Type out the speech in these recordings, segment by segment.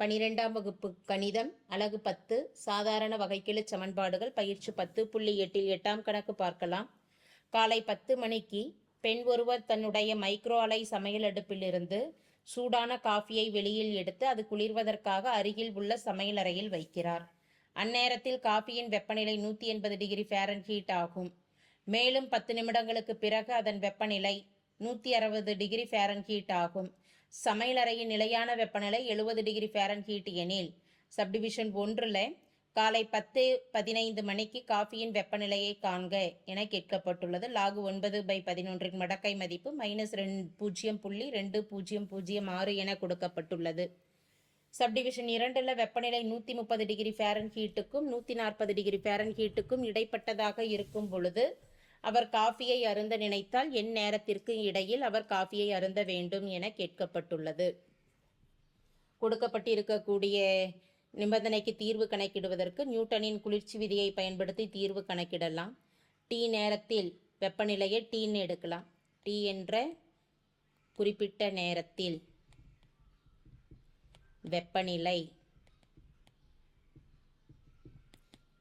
12ஆம் வகுப்பு கணிதம் அலகு 10 சாதாரண வகைக்கெழு சமன்பாடுகள் பயிற்சி 10.8 8ஆம் கணக்கு பார்க்கலாம். காலை 10 மணிக்கு பெண் ஒருவர் தன்னுடைய மைக்ரோ அலை சமையல் அடுப்பிலிருந்து சூடான காஃபியை வெளியில் எடுத்து அது குளிர்வதற்காக அருகில் உள்ள சமையலறையில் வைக்கிறார். அந்நேரத்தில் காஃபியின் வெப்பநிலை 180 டிகிரி ஃபாரன்ஹீட் ஆகும். மேலும் 10 நிமிடங்களுக்கு பிறகு அதன் வெப்பநிலை 160 டிகிரி ஃபாரன்ஹீட் ஆகும். சமையலறையின் நிலையான வெப்பநிலை 70 டிகிரி ஃபாரன்ஹீட் எனில் சப்டிவிஷன் 1ல் காலை 10:15 மணிக்கு காஃபியின் வெப்பநிலையை காண்க என கேட்கப்பட்டுள்ளது. லாகு 9/11 மடக்கை மதிப்பு -0.2006 என கொடுக்கப்பட்டுள்ளது. சப்டிவிஷன் 2ல் வெப்பநிலை 130 டிகிரி ஃபாரன்ஹீட்டுக்கும் 140 டிகிரி ஃபாரன்ஹீட்டுக்கும் இடைப்பட்டதாக இருக்கும் பொழுது அவர் காஃபியை அருந்த நினைத்தால் என் நேரத்திற்கு இடையில் அவர் காஃபியை அருந்த வேண்டும் என கேட்கப்பட்டுள்ளது. கொடுக்கப்பட்டிருக்கக்கூடிய நிபந்தனைக்கு தீர்வு கணக்கிடுவதற்கு நியூட்டனின் குளிர்ச்சி விதியை பயன்படுத்தி தீர்வு கணக்கிடலாம். டி நேரத்தில் வெப்பநிலையை டீன்னு எடுக்கலாம். டி என்ற குறிப்பிட்ட நேரத்தில் வெப்பநிலை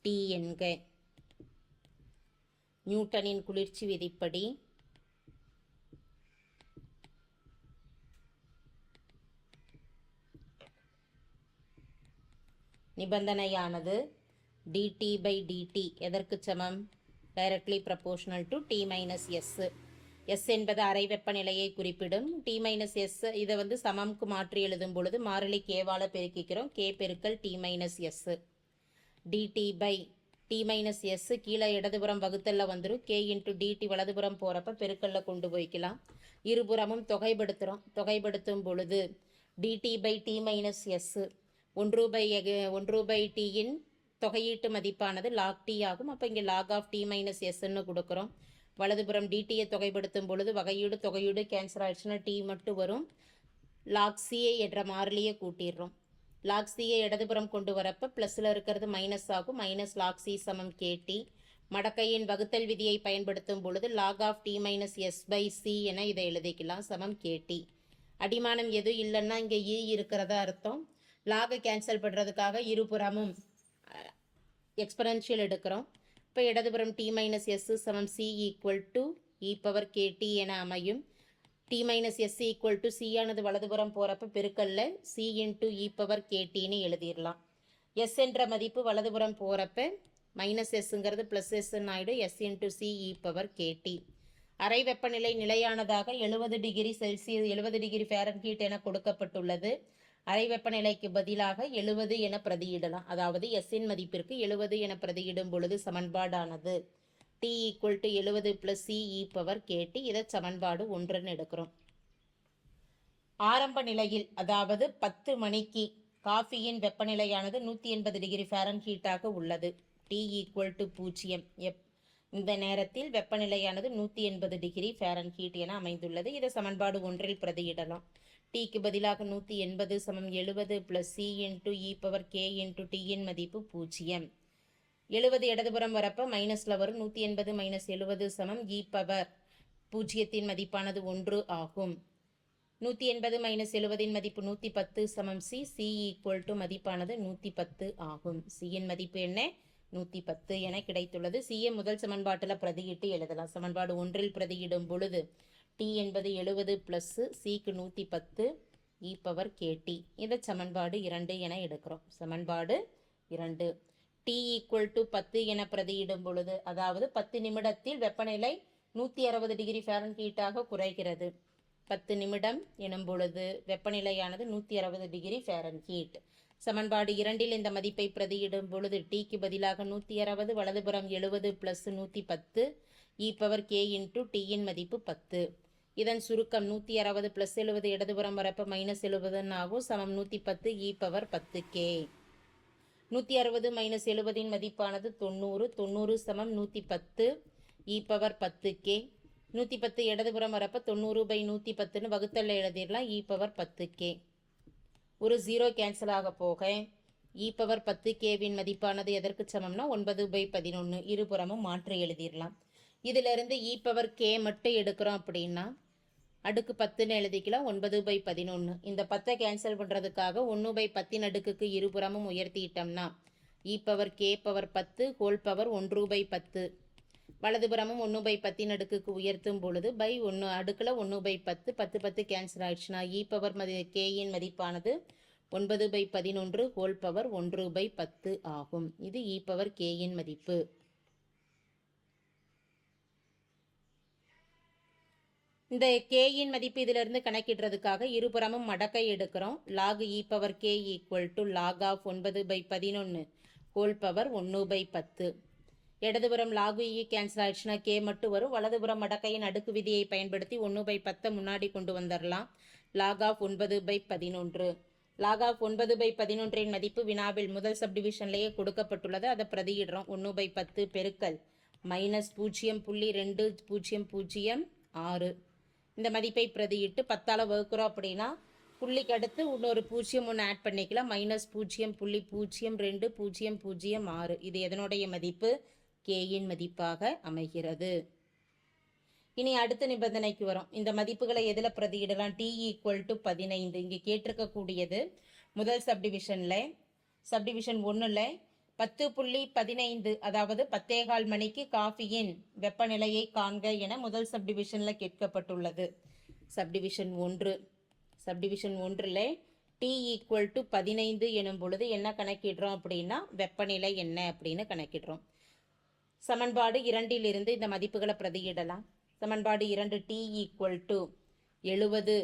டி என்க. நியூட்டனின் குளிர்ச்சி விதிப்படி நிபந்தனையானது dt/dt எதற்கு சமம்? Directly proportional to t - s. s என்பது அறை வெப்பநிலையை குறிப்பிடும். t - s இதை சமம்க்கு மாற்றி எழுதும் பொழுது மாறிலி கேவால பெருக்கிக்கிறோம். k பெருக்கல் t - s. dt/t - s கீழே இடதுபுறம் வகுத்தல்ல வந்துடும். k × dt வலதுபுறம் போகிறப்ப பெருக்கல்ல கொண்டு போய்க்கலாம். இருபுறமும் தொகைப்படுத்துகிறோம். தொகைப்படுத்தும் பொழுது dt/t - s 1/tயின் தொகையீட்டு மதிப்பானது log t ஆகும். அப்போ இங்கே log of t - sன்னு கொடுக்குறோம். வலதுபுறம் dtயை தொகைப்படுத்தும் பொழுது வகையீடு தொகையீடு கேன்சல் ஆயிடுச்சுன்னா t மட்டும் வரும். log c என்ற மாறிலியை கூட்டிடுறோம். log c இடதுபுறம் கொண்டு வரப்போ ப்ளஸில் இருக்கிறது மைனஸ் ஆகும். -log c = kt. மடக்கையின் வகுத்தல் விதியை பயன்படுத்தும் பொழுது log of t - s/c என இதை எழுதிக்கலாம். சமம் kt. அடிமானம் எதுவும் இல்லைன்னா இங்கே e இருக்கிறதா அர்த்தம். லாகை கேன்சல் பண்ணுறதுக்காக இருபுறமும் எக்ஸ்பனன்ஷியல் எடுக்கிறோம். இப்போ இடதுபுறம் t - s = c = e⁻kt என அமையும். t - s = c ஆனது வலதுபுறம் போகிறப்ப பெருக்கல்ல c × e⁻ktன்னு எழுதிடலாம். s என்ற மதிப்பு வலதுபுறம் போகிறப்ப -sங்கிறது +sன்னு ஆகிடும். s × c e⁻kt. அறை வெப்பநிலை நிலையானதாக 70 டிகிரி செல்சியஸ் 70 டிகிரி ஃபாரன்ஹீட் என கொடுக்கப்பட்டுள்ளது. அறை வெப்பநிலைக்கு பதிலாக 70 என பிரதியிடலாம். அதாவது எஸ்ஸின் மதிப்பிற்கு 70 என பிரதியிடும் பொழுது சமன்பாடானது t = 70 + c e⁻kt. இதை சமன்பாடு 1ன்னு எடுக்கிறோம். ஆரம்ப நிலையில் அதாவது 10 மணிக்கு காஃபியின் வெப்பநிலையானது 180 டிகிரி ஃபாரன்ஹீட்டாக உள்ளது. t = 0. இந்த நேரத்தில் வெப்பநிலையானது 180 டிகிரி ஃபாரன்ஹீட் என அமைந்துள்ளது. இதை சமன்பாடு 1ல் பிரதியிடலாம். tக்கு பதிலாக 180 = 70 + c × e⁻k × tயின் மதிப்பு 0. 70 இடதுபுறம் வரப்போ மைனஸில் வரும். 180 - 70 = e⁻0ன் மதிப்பானது 1 ஆகும். 180 - 70ன் மதிப்பு 110 c. c = மதிப்பானது 110 ஆகும். cயின் மதிப்பு என்ன? 110 என கிடைத்துள்ளது. c முதல் சமன்பாட்டில் பிரதியிட்டு எழுதலாம். சமன்பாடு 1ல் பிரதியிடும் பொழுது t என்பது 70 + cக்கு 110 e⁻kt. இதை சமன்பாடு 2 என எடுக்கிறோம். சமன்பாடு 2 t = 10 என பிரதியிடும் பொழுது அதாவது 10 நிமிடத்தில் வெப்பநிலை 160 டிகிரி ஃபாரன்ஹீட்டாக குறைகிறது. 10 நிமிடம் எனும் பொழுது வெப்பநிலையானது 160 டிகிரி ஃபாரன்ஹீட். சமன்பாடு 2ல் இந்த மதிப்பை பிரதியிடும் பொழுது tக்கு பதிலாக 160 வலதுபுறம் 70 + 110 e⁻k × tயின் மதிப்பு 10. இதன் சுருக்கம் 160 + 70 இடதுபுறம் வரப்போ -70 ஆகும். சமம் 110 e⁻10k. 160 - 70ன் மதிப்பானது 90. 90 = 110 e⁻10k. 110 இடதுபுறம் வரப்போ 90/110ன்னு வகுத்தல்ல எழுதிடலாம். e⁻10k. ஒரு 0 கேன்சல் ஆக போக e⁻10kவின் மதிப்பானது எதற்கு சமம்னா 9/11. இருபுறமும் மாற்றி எழுதிடலாம். இதிலிருந்து e⁻k மட்டும் எடுக்கிறோம் அப்படின்னா அடுக்கு 10ன்னு எழுதிக்கலாம். 9/11. இந்த 10 கேன்சல் பண்ணுறதுக்காக 1/10 அடுக்குக்கு இருபுறமும் உயர்த்திட்டோம்னா e⁻k⁻10 ஹோல் பவர் 1/10. வலதுபுறமும் 1/10 அடுக்குக்கு உயர்த்தும் பொழுது பை 1 அடுக்கில் 1/10 10 10 கேன்சல் ஆயிடுச்சுன்னா e⁻k மதிப்பானது 9/11 ஹோல் பவர் 1/10 ஆகும். இது e⁻k மதிப்பு. இந்த k மதிப்பு இதிலிருந்து கணக்கிடுறதுக்காக இருபுறமும் மடக்கை எடுக்கிறோம். log e⁻k log of 9/11 whole power 1/10. இடதுபுறம் log e கேன்சல் ஆயிடுச்சுன்னா k மட்டும் வரும். வலதுபுறம் மடக்கையின் அடுக்கு விதியை பயன்படுத்தி 1/10 முன்னாடி கொண்டு வந்துடலாம். log of 9/11. log of 9/11 மதிப்பு வினாவில் முதல் சப்டிவிஷன்லேயே கொடுக்கப்பட்டுள்ளது. அதை பிரதியிடுறோம். 1/10 பெருக்கல் -0.2006. இந்த மதிப்பை பிரதியிட்டு 10ஆல் வகுக்கிறோம் அப்படின்னா புள்ளிக்கு அடுத்து இன்னொரு 0 ஒன்று ஆட் பண்ணிக்கலாம். -0.020006. இது எதனுடைய மதிப்பு? கேயின் மதிப்பாக அமைகிறது. இனி அடுத்த நிபந்தனைக்கு வரும். இந்த மதிப்புகளை எதில் பிரதியிடலாம்? t = 15. இங்கே கேட்டிருக்கக்கூடியது முதல் சப்டிவிஷன் 1ல் 10.15 அதாவது 10:15 மணிக்கு காஃபியின் வெப்பநிலையை காண்க என முதல் சப்டிவிஷனில் கேட்கப்பட்டுள்ளது. சப்டிவிஷன் 1ல் t = 15 எனும் பொழுது என்ன கணக்கிடுறோம் அப்படின்னா வெப்பநிலை என்ன அப்படின்னு கணக்கிடுறோம். சமன்பாடு 2லிருந்து இந்த மதிப்புகளை பிரதியிடலாம். சமன்பாடு 2 t = 70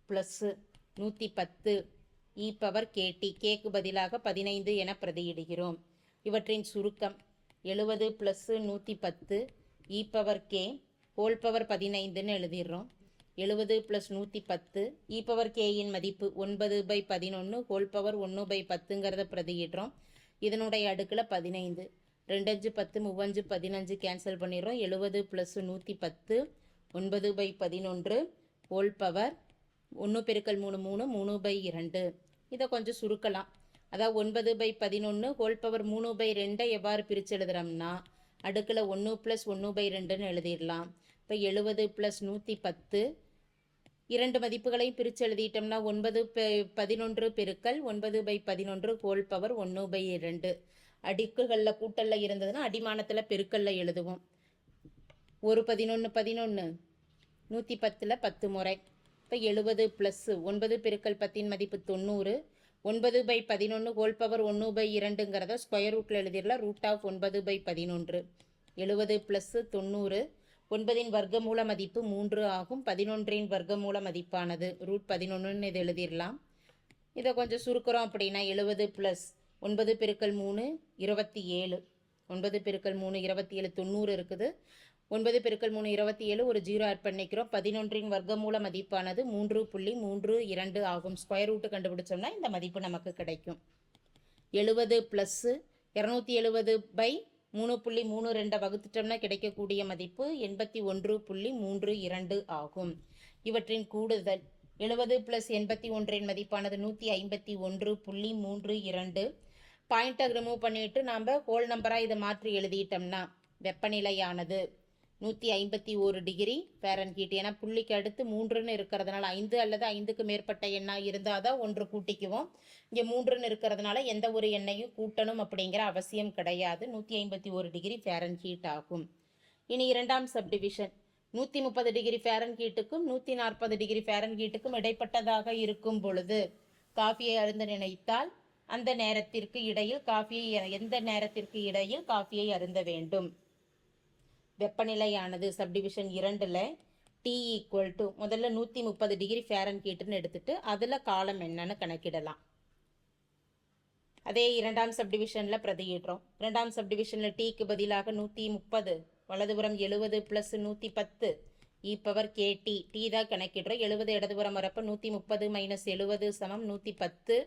+ 110 e⁻kt கேக்கு பதிலாக 15 என பிரதியிடுகிறோம். இவற்றின் சுருக்கம் 70 + 110 e⁻k ஹோல் பவர் 15ன்னு எழுதிடுறோம். 70 + 110 e⁻k மதிப்பு 9/11 ஹோல் பவர் 1/10ங்கிறத பிரதியிடுறோம். இதனுடைய அடுக்கில் 15. 2×5 10 3×5 15 கேன்சல் பண்ணிடுறோம். 70 + 110 9/11 ஹோல் பவர் 1 × 3 3/2. இதை கொஞ்சம் சுருக்கலாம். அதாவது 9/11 ஹோல் பவர் 3/2 எவ்வாறு பிரித்து எழுதுகிறோம்னா அடுக்கில் 1 + 1/2ன்னு எழுதிடலாம். இப்போ 70 + 110 இரண்டு மதிப்புகளையும் பிரித்து எழுதிட்டோம்னா 9/11 பெருக்கல் 9/11 ஹோல் பவர் 1/2. அடுக்குகளில் கூட்டலில் இருந்ததுன்னா அடிமானத்தில் பெருக்கல்ல எழுதுவோம். 1 11 110ல் 10 முறை. இப்போ 70 + 9 பெருக்கல் 10 மதிப்பு 90. 9/11 ஹோல் பவர் 1/2ங்கிறத ஸ்கொயர் ரூட்டில் எழுதிடலாம். √9/11. 70 + 90 9இன் வர்க்கமூல மதிப்பு 3 ஆகும். 11இன் வர்க்கமூல மதிப்பானது √11ன்னு இது எழுதிடலாம். இதை கொஞ்சம் சுருக்கிறோம் அப்படின்னா 70 + 9 பெருக்கல் 3 27. 9 பெருக்கல் 3 27 90 இருக்குது. 9 பெருக்கல் 3 27 ஒரு 0 ஆட் பண்ணிக்கிறோம். 11இன் வர்க்கமூல மதிப்பானது 3.32 ஆகும். ஸ்கொயர் ரூட்டு கண்டுபிடிச்சோம்னா இந்த மதிப்பு நமக்கு கிடைக்கும். 70 + 270/3.32 வகுத்துட்டோம்னா கிடைக்கக்கூடிய மதிப்பு 81.32 ஆகும். இவற்றின் கூடுதல் 70 + 81 மதிப்பானது 151.32. பாயிண்ட்டை ரிமூவ் பண்ணிட்டு நாம் ஹோல் நம்பராக இதை மாற்றி எழுதிட்டோம்னா வெப்பநிலையானது 151 டிகிரி ஃபாரன்ஹீட். ஏன்னா புள்ளிக்கு அடுத்து 3ன்னு இருக்கிறதுனால 5 அல்லது 5க்கு மேற்பட்ட எண்ணாக இருந்தால் தான் ஒன்று கூட்டிக்குவோம். இங்கே 3ன்னு இருக்கிறதுனால எந்த ஒரு எண்ணையும் கூட்டணும் அப்படிங்கிற அவசியம் கிடையாது. 151 டிகிரி ஃபாரன்ஹீட் ஆகும். இனி இரண்டாம் சப்டிவிஷன் 130 டிகிரி ஃபாரன்ஹீட்டுக்கும் 140 டிகிரி ஃபாரன்ஹீட்டுக்கும் இடைப்பட்டதாக இருக்கும் பொழுது காஃபியை அருந்த நினைத்தால் அந்த நேரத்திற்கு இடையில் எந்த நேரத்திற்கு இடையில் காஃபியை அருந்த வேண்டும்? வெப்பநிலையானது சப்டிவிஷன் 2ல் t = முதல்ல 130 டிகிரி ஃபாரன்ஹீட்னு எடுத்துட்டு அதில் காலம் என்னன்னு கணக்கிடலாம். அதே இரண்டாம் சப்டிவிஷனில் பிரதியிடுறோம். இரண்டாம் சப்டிவிஷனில் டீக்கு பதிலாக 130 வலதுபுறம் 70 + 110 e⁻kt t தான் கணக்கிடுறோம். 70 இடதுபுறம் வரப்போ 130 - 70 = 110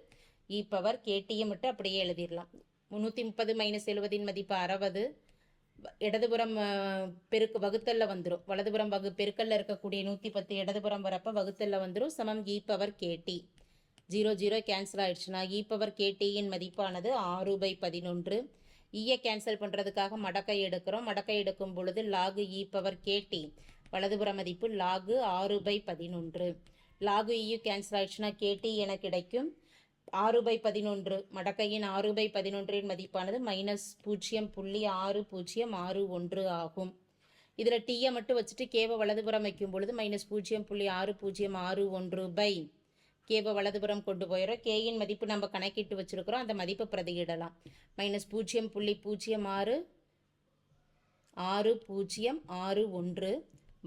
e⁻kt மட்டும் அப்படியே எழுதிடலாம். 130 - 70 மதிப்பு 60. இடதுபுறம் வகுத்தல்ல வந்துடும். வலதுபுறம் பெருக்கல்ல இருக்கக்கூடிய 110 இடதுபுறம் வரப்போ வகுத்தல்ல வந்துடும். சமம் e⁻kt. 0 0 கேன்சல் ஆயிடுச்சுன்னா e⁻kt மதிப்பானது 6/11. ஈயை கேன்சல் பண்ணுறதுக்காக மடக்கை எடுக்கிறோம். மடக்கை எடுக்கும் பொழுது log e⁻kt வலதுபுற மதிப்பு லாகு 6/11. லாகு இயு கேன்சல் ஆயிடுச்சுன்னா கேடி என கிடைக்கும். 6/11 மடக்கையின் 6/11 மதிப்பானது -0.6061 ஆகும். இதில் டீயை மட்டும் வச்சுட்டு கேவை வலதுபுறம் வைக்கும் பொழுது -0.6061 கேவை வலதுபுறம் கொண்டு போயிடும். கேயின் மதிப்பு நம்ம கணக்கிட்டு வச்சுருக்கிறோம், அந்த மதிப்பை பிரதியிடலாம். -0.6061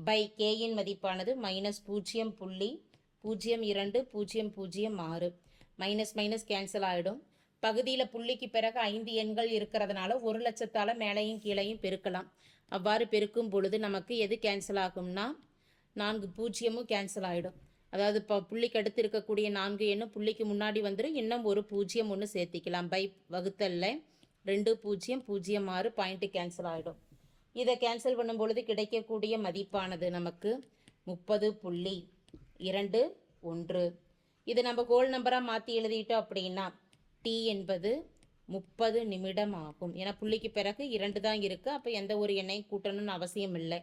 பை கேயின் மதிப்பானது -0.02006. மைனஸ் மைனஸ் கேன்சல் ஆகிடும். பகுதியில் புள்ளிக்கு பிறகு 5 எண்கள் இருக்கிறதுனால 1,00,000 மேலையும் கீழையும் பெருக்கலாம். அவ்வாறு பெருக்கும் பொழுது நமக்கு எது கேன்சல் ஆகும்னா 4 பூஜ்ஜியமும் கேன்சல் ஆகிடும். அதாவது இப்போ புள்ளிக்கு அடுத்து இருக்கக்கூடிய 4 எண்ணும் புள்ளிக்கு முன்னாடி வந்துடும். இன்னும் ஒரு 0 ஒன்று சேர்த்திக்கலாம். பை வகுத்தல்ல 2006 பாயிண்ட்டு கேன்சல் ஆகிடும். இதை கேன்சல் பண்ணும் பொழுது கிடைக்கக்கூடிய மதிப்பானது நமக்கு 30.21. இது நம்ம ஹோல் நம்பராக மாற்றி எழுதிட்டோம் அப்படின்னா டி என்பது 30 நிமிடம் ஆகும். ஏன்னா புள்ளிக்கு பிறகு 2 தான் இருக்குது, அப்போ எந்த ஒரு எண்ணையும் கூட்டணும்னு அவசியம் இல்லை.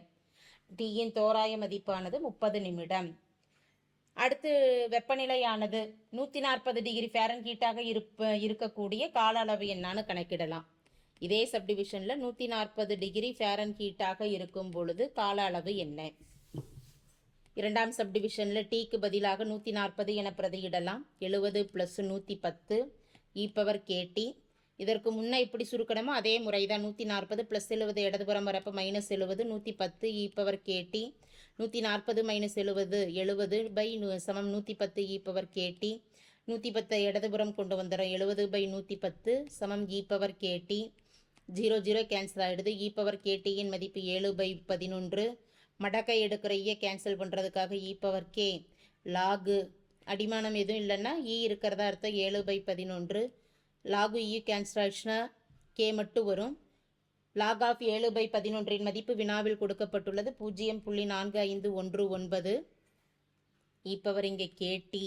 டீயின் தோராய மதிப்பானது 30 நிமிடம். அடுத்து வெப்பநிலையானது 140 டிகிரி ஃபாரன்ஹீட்டாக இருக்கக்கூடிய கால அளவு என்னான்னு கணக்கிடலாம். இதே சப்டிவிஷனில் 140 டிகிரி ஃபாரன்ஹீட்டாக இருக்கும் பொழுது கால அளவு என்ன? இரண்டாம் சப்டிவிஷனில் டீக்கு பதிலாக 140 என பிரதியிடலாம். 70 + 110 e⁻kT. இதற்கு முன்னே இப்படி சுருக்கணுமோ அதே முறை தான். 140 + 70 இடதுபுறம் வரப்போ -70, 110 e⁻kT. 140 - 70 70/110 e⁻kT. 110 இடதுபுறம் கொண்டு வந்துடும். 70/110 e⁻kT. 0 கேன்சல் ஆகிடுது. e⁻kTயின் மதிப்பு 7/11. மடக்கை எடுக்கிற ஈயை கேன்சல் பண்ணுறதுக்காக e⁻k லாகு அடிமானம் எதுவும் இல்லைன்னா இருக்கிறதா அர்த்தம். 7/11 லாகு இ கேன்சல் ஆயிடுச்சுன்னா கே மட்டும் வரும். லாக் ஆஃப் 7/11 மதிப்பு வினாவில் கொடுக்கப்பட்டுள்ளது 0.4519 இங்கே கேடி.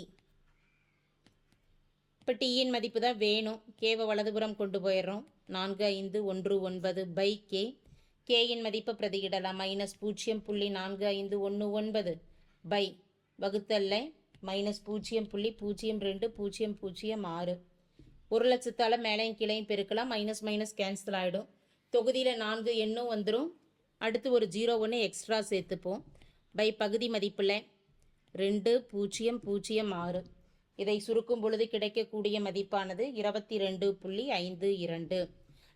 இப்போ டீயின் மதிப்பு தான் வேணும். கேவை வலதுபுறம் கொண்டு போயிடுறோம். 4519 கே. கேயின் மதிப்பை பிரதியிடலாம். -0.4519 பை வகுத்தல்ல -0.020006. 1,00,000 மேலையும் கீழையும் பெருக்கலாம். மைனஸ் மைனஸ் கேன்சல் ஆகிடும். தொகுதியில் 4 எண்ணும் வந்துடும். அடுத்து ஒரு 0 ஒன்று எக்ஸ்ட்ரா சேர்த்துப்போம். பை பகுதி மதிப்பில் 2006. இதை சுருக்கும் பொழுது கிடைக்கக்கூடிய மதிப்பானது 22.52.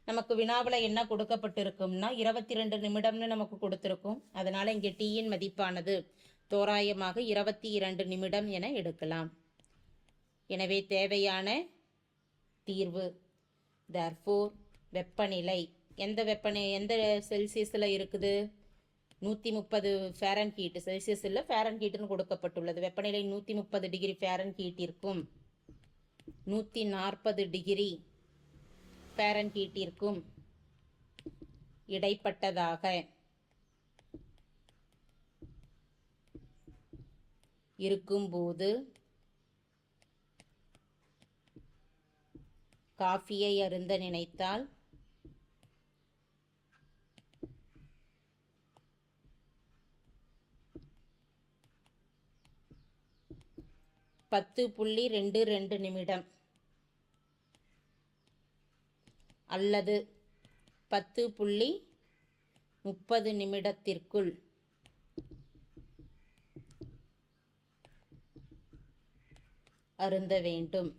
நமக்கு வினாவில் என்ன கொடுக்கப்பட்டிருக்கும்னா 22 நிமிடம்னு நமக்கு கொடுத்துருக்கும். அதனால் இங்கே டீயின் மதிப்பானது தோராயமாக 22 நிமிடம் என எடுக்கலாம். எனவே தேவையான தீர்வு தேர்ஃபோர் வெப்பநிலை எந்த செல்சியஸில் இருக்குது? 130 ஃபாரன்ஹீட். செல்சியஸ் இல்லை, ஃபாரன்ஹீட்னு கொடுக்கப்பட்டுள்ளது. வெப்பநிலை 130 டிகிரி ஃபாரன்ஹீட்டிற்கும் 140 டிகிரி ஃபாரன்ஹீட்டிற்கும் இடைப்பட்டதாக இருக்கும்போது காஃபியை அருந்த நினைத்தால் (10.22 நிமிடம் அல்லது 10.30 நிமிடத்திற்குள் அருந்த வேண்டும்.